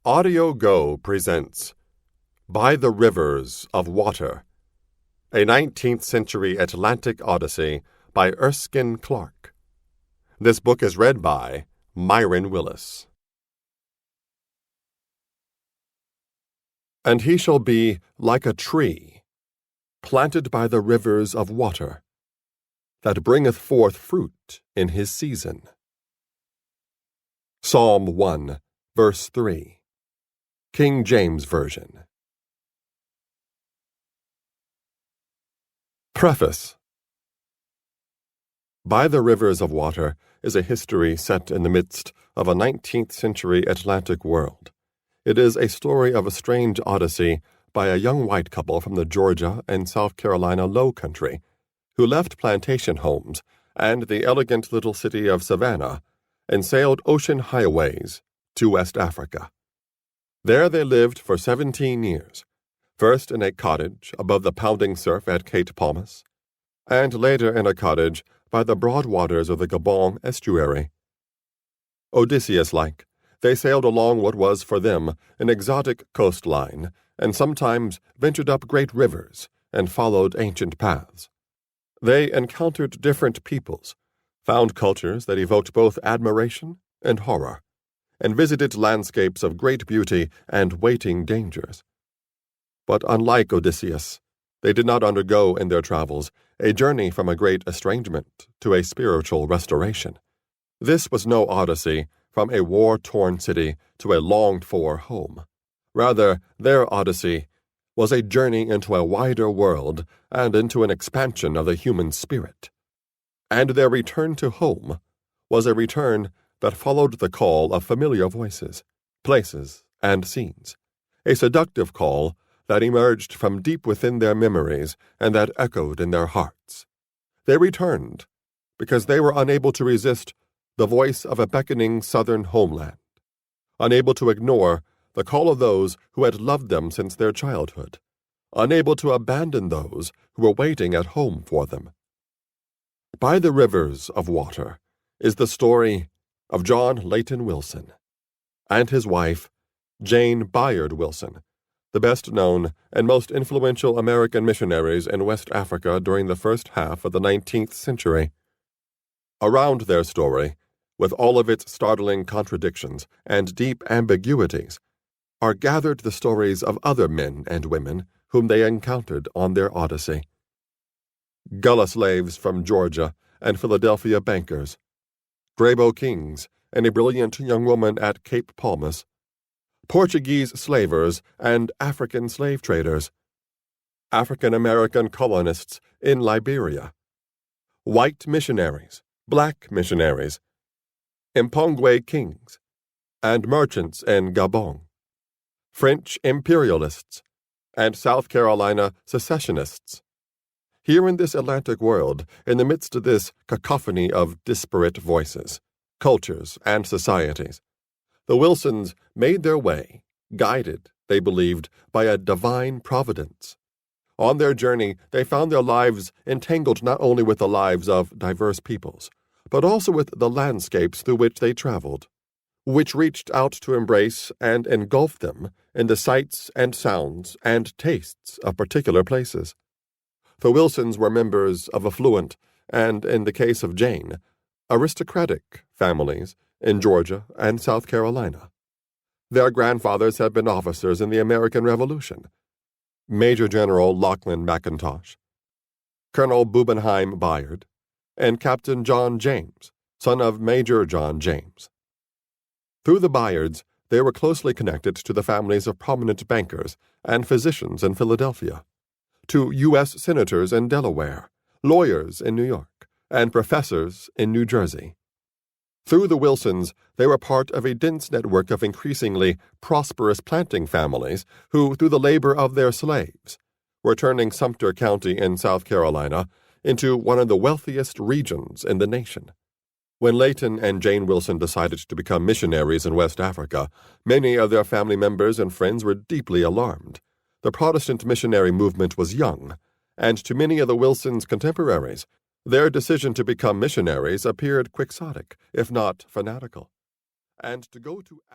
AudioGo presents By the Rivers of Water, a 19th-century Atlantic Odyssey by Erskine Clarke. This book is read by Myron Willis. And he shall be like a tree, planted by the rivers of water, that bringeth forth fruit in his season. Psalm 1, verse 3. King James Version. Preface. By the Rivers of Water is a history set in the midst of a 19th-century Atlantic world. It is a story of a strange odyssey by a young white couple from the Georgia and South Carolina Low Country, who left plantation homes and the elegant little city of Savannah and sailed ocean highways to West Africa. There they lived for 17 years, first in a cottage above the pounding surf at Cape Palmas, and later in a cottage by the broad waters of the Gabon estuary. Odysseus-like, they sailed along what was for them an exotic coastline, and sometimes ventured up great rivers and followed ancient paths. They encountered different peoples, found cultures that evoked both admiration and horror, and visited landscapes of great beauty and waiting dangers. But unlike Odysseus, they did not undergo in their travels a journey from a great estrangement to a spiritual restoration. This was no odyssey from a war-torn city to a longed-for home. Rather, their odyssey was a journey into a wider world and into an expansion of the human spirit. And their return to home was a return that followed the call of familiar voices, places, and scenes, a seductive call that emerged from deep within their memories and that echoed in their hearts. They returned because they were unable to resist the voice of a beckoning southern homeland, unable to ignore the call of those who had loved them since their childhood, unable to abandon those who were waiting at home for them. By the Rivers of Water is the story of John Leighton Wilson and his wife, Jane Bayard Wilson, the best-known and most influential American missionaries in West Africa during the first half of the 19th century. Around their story, with all of its startling contradictions and deep ambiguities, are gathered the stories of other men and women whom they encountered on their odyssey. Gullah slaves from Georgia and Philadelphia bankers, Grebo kings and a brilliant young woman at Cape Palmas, Portuguese slavers and African slave traders, African-American colonists in Liberia, white missionaries, black missionaries, Mpongwe kings, and merchants in Gabon, French imperialists, and South Carolina secessionists. Here in this Atlantic world, in the midst of this cacophony of disparate voices, cultures, and societies, the Wilsons made their way, guided, they believed, by a divine providence. On their journey, they found their lives entangled not only with the lives of diverse peoples, but also with the landscapes through which they traveled, which reached out to embrace and engulf them in the sights and sounds and tastes of particular places. The Wilsons were members of affluent, and, in the case of Jane, aristocratic families in Georgia and South Carolina. Their grandfathers had been officers in the American Revolution: Major General Lachlan McIntosh, Colonel Bubenheim Bayard, and Captain John James, son of Major John James. Through the Bayards, they were closely connected to the families of prominent bankers and physicians in Philadelphia, to U.S. senators in Delaware, lawyers in New York, and professors in New Jersey. Through the Wilsons, they were part of a dense network of increasingly prosperous planting families who, through the labor of their slaves, were turning Sumter County in South Carolina into one of the wealthiest regions in the nation. When Leighton and Jane Wilson decided to become missionaries in West Africa, many of their family members and friends were deeply alarmed. The Protestant missionary movement was young, and to many of the Wilsons' contemporaries, their decision to become missionaries appeared quixotic, if not fanatical. And to go to Africa